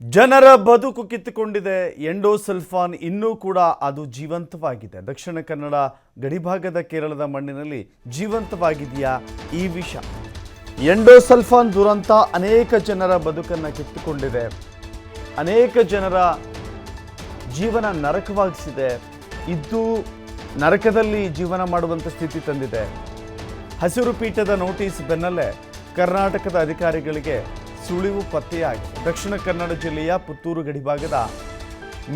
ಜನರ ಬದುಕು ಕಿತ್ತುಕೊಂಡಿದೆ. ಎಂಡೋಸಲ್ಫಾನ್ ಇನ್ನೂ ಕೂಡ ಅದು ಜೀವಂತವಾಗಿದೆ. ದಕ್ಷಿಣ ಕನ್ನಡ ಗಡಿಭಾಗದ ಕೇರಳದ ಮಣ್ಣಿನಲ್ಲಿ ಜೀವಂತವಾಗಿದೆಯಾ ಈ ವಿಷ? ಎಂಡೋಸಲ್ಫಾನ್ ದುರಂತ ಅನೇಕ ಜನರ ಬದುಕನ್ನು ಕಿತ್ತುಕೊಂಡಿದೆ. ಅನೇಕ ಜನರ ಜೀವನ ನರಕವಾಗಿಸಿದೆ. ಇದು ನರಕದಲ್ಲಿ ಜೀವನ ಮಾಡುವಂಥ ಸ್ಥಿತಿ ತಂದಿದೆ. ಹಸಿರು ಪೀಠದ ನೋಟಿಸ್ ಬೆನ್ನಲ್ಲೇ ಕರ್ನಾಟಕದ ಅಧಿಕಾರಿಗಳಿಗೆ ಸುಳಿವು ಪತ್ತೆಯಾಗಿದೆ. ದಕ್ಷಿಣ ಕನ್ನಡ ಜಿಲ್ಲೆಯ ಪುತ್ತೂರು ಗಡಿಭಾಗದ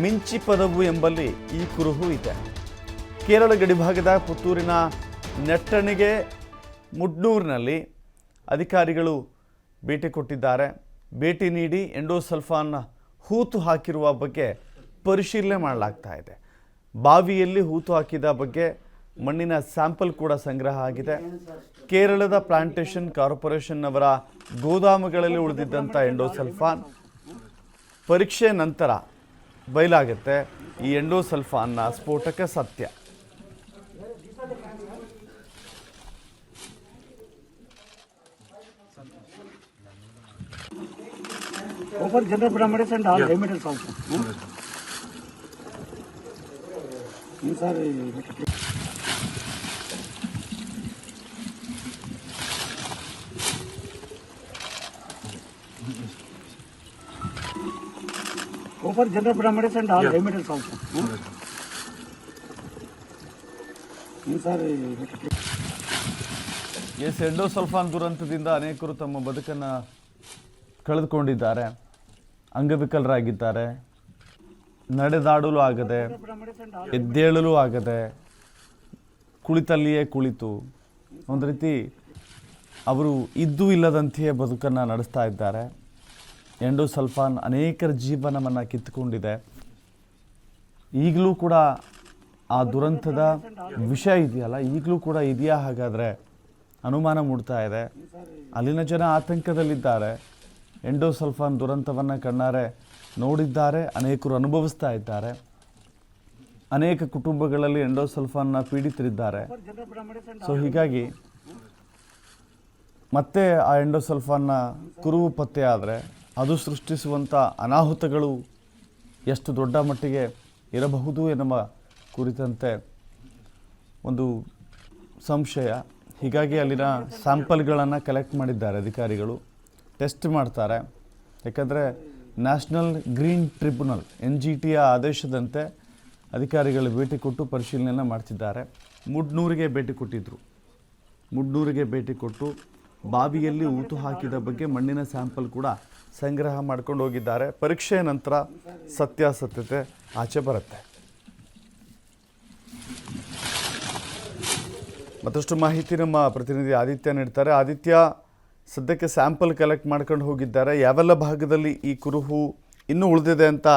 ಮಿಂಚಿಪದವು ಎಂಬಲ್ಲಿ ಈ ಕುರುಹು ಇದೆ. ಕೇರಳ ಗಡಿಭಾಗದ ಪುತ್ತೂರಿನ ನೆಟ್ಟಣಿಗೆ ಮುಡ್ನೂರಿನಲ್ಲಿ ಅಧಿಕಾರಿಗಳು ಭೇಟಿ ಕೊಟ್ಟಿದ್ದಾರೆ. ಭೇಟಿ ನೀಡಿ ಎಂಡೋಸಲ್ಫಾನ್ ಹೂತು ಹಾಕಿರುವ ಬಗ್ಗೆ ಪರಿಶೀಲನೆ ಮಾಡಲಾಗ್ತಾ ಇದೆ. ಬಾವಿಯಲ್ಲಿ ಹೂತು ಹಾಕಿದ ಬಗ್ಗೆ ಮಣ್ಣಿನ ಸ್ಯಾಂಪಲ್ ಕೂಡ ಸಂಗ್ರಹ ಆಗಿದೆ. ಕೇರಳದ ಪ್ಲಾಂಟೇಶನ್ ಕಾರ್ಪೊರೇಷನ್ನವರ ಗೋದಾಮುಗಳಲ್ಲಿ ಉಳಿದಿದ್ದಂಥ ಎಂಡೋಸಲ್ಫಾನ್ ಪರೀಕ್ಷೆ ನಂತರ ಬಯಲಾಗುತ್ತೆ ಈ ಎಂಡೋಸಲ್ಫಾನ್ನ ಸ್ಫೋಟಕ ಸತ್ಯ. Offer general parameters and all emitters also. Yes, endosulfan ದುರಂತದಿಂದ ಅನೇಕರು ತಮ್ಮ ಬದುಕನ್ನು ಕಳೆದುಕೊಂಡಿದ್ದಾರೆ. ಅಂಗವಿಕಲರಾಗಿದ್ದಾರೆ. ನಡೆದಾಡಲು ಆಗದೆ, ಎದ್ದೇಳಲು ಆಗದೆ, ಕುಳಿತಲ್ಲಿಯೇ ಕುಳಿತು ಒಂದು ರೀತಿ ಅವರು ಇದ್ದೂ ಇಲ್ಲದಂತೆಯೇ ಬದುಕನ್ನು ನಡೆಸ್ತಾ ಇದ್ದಾರೆ. ಎಂಡೋಸಲ್ಫಾನ್ ಅನೇಕರ ಜೀವನವನ್ನು ಕಿತ್ತುಕೊಂಡಿದೆ. ಈಗಲೂ ಕೂಡ ಆ ದುರಂತದ ವಿಷಯ ಇದೆಯಲ್ಲ, ಈಗಲೂ ಕೂಡ ಇದೆಯಾ ಹಾಗಾದರೆ ಅನುಮಾನ ಮೂಡ್ತಾ ಇದೆ. ಅಲ್ಲಿನ ಜನ ಆತಂಕದಲ್ಲಿದ್ದಾರೆ. ಎಂಡೋಸಲ್ಫಾನ್ ದುರಂತವನ್ನು ಕಣ್ಣಾರೆ ನೋಡಿದ್ದಾರೆ, ಅನೇಕರು ಅನುಭವಿಸ್ತಾ ಇದ್ದಾರೆ. ಅನೇಕ ಕುಟುಂಬಗಳಲ್ಲಿ ಎಂಡೋಸಲ್ಫಾನ್ನ ಪೀಡಿತರಿದ್ದಾರೆ. ಸೊ ಹೀಗಾಗಿ ಮತ್ತೆ ಆ ಎಂಡೋಸಲ್ಫಾನ್ನ ಕುರುಹು ಪತ್ತೆ ಆದರೆ ಅದು ಸೃಷ್ಟಿಸುವಂಥ ಅನಾಹುತಗಳು ಎಷ್ಟು ದೊಡ್ಡ ಮಟ್ಟಿಗೆ ಇರಬಹುದು ಎನ್ನುವ ಕುರಿತಂತೆ ಒಂದು ಸಂಶಯ. ಹೀಗಾಗಿ ಅಲ್ಲಿನ ಸ್ಯಾಂಪಲ್ಗಳನ್ನು ಕಲೆಕ್ಟ್ ಮಾಡಿದ್ದಾರೆ ಅಧಿಕಾರಿಗಳು. ಟೆಸ್ಟ್ ಮಾಡ್ತಾರೆ. ಯಾಕಂದರೆ ನ್ಯಾಷನಲ್ ಗ್ರೀನ್ ಟ್ರಿಬ್ಯುನಲ್ NGTಯ ಆದೇಶದಂತೆ ಅಧಿಕಾರಿಗಳು ಭೇಟಿ ಕೊಟ್ಟು ಪರಿಶೀಲನೆಯನ್ನು ಮಾಡ್ತಿದ್ದಾರೆ. ಮುಡ್ನೂರಿಗೆ ಭೇಟಿ ಕೊಟ್ಟಿದ್ದರು. ಮುಡ್ನೂರಿಗೆ ಭೇಟಿ ಕೊಟ್ಟು ಬಾವಿಯಲ್ಲಿ ಹೂತು ಹಾಕಿದ ಬಗ್ಗೆ ಮಣ್ಣಿನ ಸ್ಯಾಂಪಲ್ ಕೂಡ ಸಂಗ್ರಹ ಮಾಡ್ಕೊಂಡು ಹೋಗಿದ್ದಾರೆ. ಪರೀಕ್ಷೆಯ ನಂತರ ಸತ್ಯಾಸತ್ಯತೆ ಆಚೆ ಬರುತ್ತೆ. ಮತ್ತಷ್ಟು ಮಾಹಿತಿ ನಮ್ಮ ಪ್ರತಿನಿಧಿ ಆದಿತ್ಯ ನೀಡ್ತಾರೆ. ಆದಿತ್ಯ, ಸದ್ಯಕ್ಕೆ ಸ್ಯಾಂಪಲ್ ಕಲೆಕ್ಟ್ ಮಾಡ್ಕೊಂಡು ಹೋಗಿದ್ದಾರೆ. ಯಾವೆಲ್ಲ ಭಾಗದಲ್ಲಿ ಈ ಕುರುಹು ಇನ್ನೂ ಉಳಿದಿದೆ ಅಂತ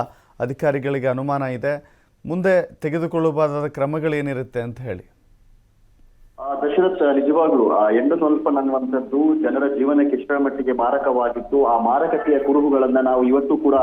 ಅಧಿಕಾರಿಗಳಿಗೆ ಅನುಮಾನ ಇದೆ. ಮುಂದೆ ತೆಗೆದುಕೊಳ್ಳಬಹುದಾದ ಕ್ರಮಗಳೇನಿರುತ್ತೆ ಅಂತ ಹೇಳಿ. ದಶರಥ್, ನಿಜವಾಗ್ಲೂ ಎಂಡೋಸಲ್ಫಾನ್ ಅನ್ನುವಂಥದ್ದು ಜನರ ಜೀವನಕ್ಕೆ ಎಷ್ಟರ ಮಟ್ಟಿಗೆ ಮಾರಕವಾಗಿತ್ತು. ಆ ಮಾರಕತೆಯ ಕುರುಹುಗಳನ್ನ ನಾವು ಇವತ್ತು ಕೂಡ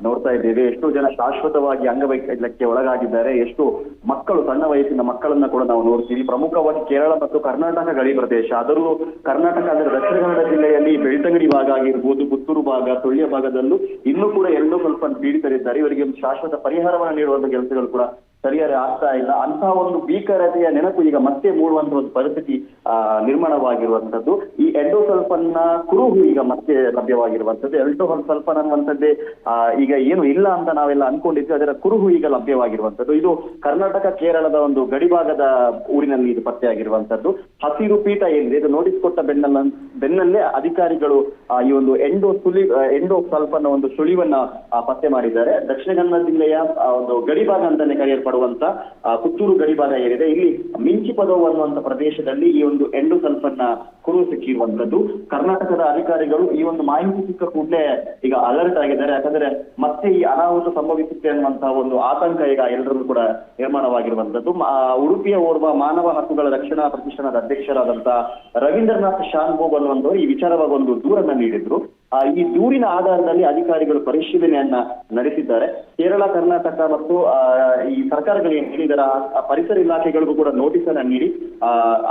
ನೋಡ್ತಾ ಇದ್ದೇವೆ. ಎಷ್ಟೋ ಜನ ಶಾಶ್ವತವಾಗಿ ಅಂಗವೈಕಲ್ಯಕ್ಕೆ ಒಳಗಾಗಿದ್ದಾರೆ. ಎಷ್ಟು ಮಕ್ಕಳು, ಸಣ್ಣ ವಯಸ್ಸಿನ ಮಕ್ಕಳನ್ನ ಕೂಡ ನಾವು ನೋಡ್ತೀವಿ. ಪ್ರಮುಖವಾಗಿ ಕೇರಳ ಮತ್ತು ಕರ್ನಾಟಕ ಗಡಿ ಪ್ರದೇಶ, ಅದರಲ್ಲೂ ಕರ್ನಾಟಕ ಅಂದರೆ ದಕ್ಷಿಣ ಕನ್ನಡ ಜಿಲ್ಲೆಯಲ್ಲಿ ಬೆಳ್ತಂಗಡಿ ಭಾಗ ಆಗಿರ್ಬೋದು, ಪುತ್ತೂರು ಭಾಗ, ಸುಳ್ಯ ಭಾಗದಲ್ಲೂ ಇನ್ನೂ ಕೂಡ ಎಂಡೋಸಲ್ಫಾನ್ ಪೀಡಿತರಿದ್ದಾರೆ. ಇವರಿಗೆ ಒಂದು ಶಾಶ್ವತ ಪರಿಹಾರವನ್ನು ನೀಡುವಂತ ಕೆಲಸಗಳು ಕೂಡ ಸರಿಯಾಗಿ ಆಗ್ತಾ ಇಲ್ಲ. ಅಂತಹ ಒಂದು ಭೀಕರತೆಯ ನೆನಪು ಈಗ ಮತ್ತೆ ಮೂಡುವಂತ ಒಂದು ಪರಿಸ್ಥಿತಿ ನಿರ್ಮಾಣವಾಗಿರುವಂತದ್ದು. ಈ ಎಂಡೋಸಲ್ಫಾನ್ ನ ಕುರುಹು ಈಗ ಮತ್ತೆ ಲಭ್ಯವಾಗಿರುವಂತದ್ದು. ಎಂಡೋಸಲ್ಫಾನ್ ಅನ್ನುವಂಥದ್ದೇ ಈಗ ಏನು ಇಲ್ಲ ಅಂತ ನಾವೆಲ್ಲ ಅನ್ಕೊಂಡಿದ್ವಿ, ಅದರ ಕುರುಹು ಈಗ ಲಭ್ಯವಾಗಿರುವಂತದ್ದು. ಇದು ಕರ್ನಾಟಕ ಕೇರಳದ ಒಂದು ಗಡಿಭಾಗದ ಊರಿನಲ್ಲಿ ಇದು ಪತ್ತೆಯಾಗಿರುವಂತದ್ದು. ಹಸಿರು ಪೀಠ ಏನಿದೆ, ಇದು ನೋಟಿಸ್ ಕೊಟ್ಟ ಬೆನ್ನಲ್ಲೇ ಅಧಿಕಾರಿಗಳು ಈ ಒಂದು ಎಂಡೋಸಲ್ಫಾನ್ ಒಂದು ಸುಳಿವನ್ನ ಪತ್ತೆ ಮಾಡಿದ್ದಾರೆ. ದಕ್ಷಿಣ ಕನ್ನಡ ಜಿಲ್ಲೆಯ ಒಂದು ಗಡಿಭಾಗ ಅಂತಾನೆ ಕರೆಯಲ್ಪಡುವಂತ ಪುತ್ತೂರು ಗಡಿಭಾಗ ಏನಿದೆ, ಇಲ್ಲಿ ಮಿಂಚಿಪದವು ಅನ್ನುವಂತ ಪ್ರದೇಶದಲ್ಲಿ ಈ ಒಂದು ಎಂಡೋಸಲ್ಫಾನ್ ನ ಕುರುಹು ಸಿಕ್ಕಿರುವಂತದ್ದು. ಕರ್ನಾಟಕದ ಅಧಿಕಾರಿಗಳು ಈ ಒಂದು ಮಾಹಿತಿ ಸಿಕ್ಕ ಕೂಡಲೇ ಈಗ ಅಲರ್ಟ್ ಆಗಿದ್ದಾರೆ. ಯಾಕಂದ್ರೆ ಮತ್ತೆ ಈ ಅನಾಹುತ ಸಂಭವಿಸುತ್ತೆ ಅನ್ನುವಂತಹ ಒಂದು ಆತಂಕ ಈಗ ಎಲ್ಲರಲ್ಲೂ ಕೂಡ ನಿರ್ಮಾಣವಾಗಿರುವಂತದ್ದು. ಉಡುಪಿಯ ಓರ್ವ ಮಾನವ ಹಕ್ಕುಗಳ ರಕ್ಷಣಾ ಪ್ರತಿಷ್ಠಾನದ ಅಧ್ಯಕ್ಷರಾದಂತಹ ರವೀಂದ್ರನಾಥ್ ಶಾನ್ಭೋಗ್ ಅನ್ನುವಂಥವ್ರು ಈ ವಿಚಾರವಾಗಿ ಒಂದು ದೂರನ್ನ ನೀಡಿದ್ರು. ಈ ದೂರಿನ ಆಧಾರದಲ್ಲಿ ಅಧಿಕಾರಿಗಳು ಪರಿಶೀಲನೆಯನ್ನ ನಡೆಸಿದ್ದಾರೆ. ಕೇರಳ, ಕರ್ನಾಟಕ ಮತ್ತು ಈ ಸರ್ಕಾರಗಳು ಏನ್ ಹೇಳಿದಾರೆ ಆ ಪರಿಸರ ಇಲಾಖೆಗಳಿಗೂ ಕೂಡ ನೋಟಿಸ್ ಅನ್ನ ನೀಡಿ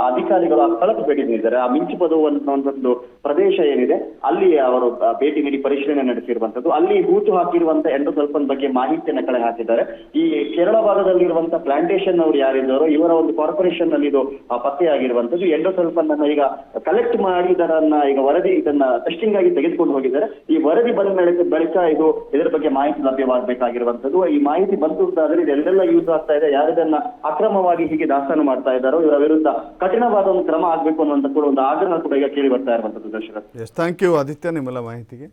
ಅಧಿಕಾರಿಗಳು ಆ ಸ್ಥಳಕ್ಕೆ ಭೇಟಿ ನೀಡಿದ್ದಾರೆ. ಆ ಮಿಂಚುಪದು ಒಂದು ಪ್ರದೇಶ ಏನಿದೆ ಅಲ್ಲಿ ಅವರು ಭೇಟಿ ನೀಡಿ ಪರಿಶೀಲನೆ ನಡೆಸಿರುವಂತದ್ದು. ಅಲ್ಲಿ ಹೂತು ಹಾಕಿರುವಂತ ಎಂಡೋಸಲ್ಫಾನ್ ಬಗ್ಗೆ ಮಾಹಿತಿಯನ್ನ ಕಳೆ ಹಾಕಿದ್ದಾರೆ. ಈ ಕೇರಳ ಭಾಗದಲ್ಲಿರುವಂತ ಪ್ಲಾಂಟೇಶನ್ ಅವರು ಯಾರಿದ್ದಾರೋ ಇವರ ಒಂದು ಕಾರ್ಪೊರೇಷನ್ ನಲ್ಲಿ ಇದು ಪತ್ತೆಯಾಗಿರುವಂತದ್ದು. ಎಂಡೋಸಲ್ಫಾನ್ ಅನ್ನ ಈಗ ಕಲೆಕ್ಟ್ ಮಾಡಿ ಈಗ ವರದಿ ಇದನ್ನ ಟೆಸ್ಟಿಂಗ್ ಆಗಿ ತೆಗೆದುಕೊಂಡು ಹೋಗಿದ್ದಾರೆ. ಈ ವರದಿ ಬಂದ ಬಳಿಕ ಇದರ ಬಗ್ಗೆ ಮಾಹಿತಿ ಲಭ್ಯವಾಗಬೇಕಾಗಿರುವಂತದ್ದು. ಈ ಮಾಹಿತಿ ಬಂತು ಅಂತಾದ್ರೆ ಇದೆಲ್ಲ ಯೂಸ್ ಆಗ್ತಾ ಇದೆ, ಯಾರಿದನ್ನ ಅಕ್ರಮವಾಗಿ ಹೀಗೆ ದಾಸ್ತಾನು ಮಾಡ್ತಾ ಇದ್ದಾರೋ ಇವರ ವಿರುದ್ಧ ಕಠಿಣವಾದ ಒಂದು ಕ್ರಮ ಆಗ್ಬೇಕು ಅನ್ನುವಂತ ಕೂಡ ಒಂದು ಆಗ್ರಹ ಕೂಡ ಈಗ ಕೇಳಿ ಬರ್ತಾ ಇರುವಂತದ್ದು. ದಶರಥ್, ಥ್ಯಾಂಕ್ ಯು ಆದಿತ್ಯ ನಿಮ್ಮೆಲ್ಲ ಮಾಹಿತಿಗೆ.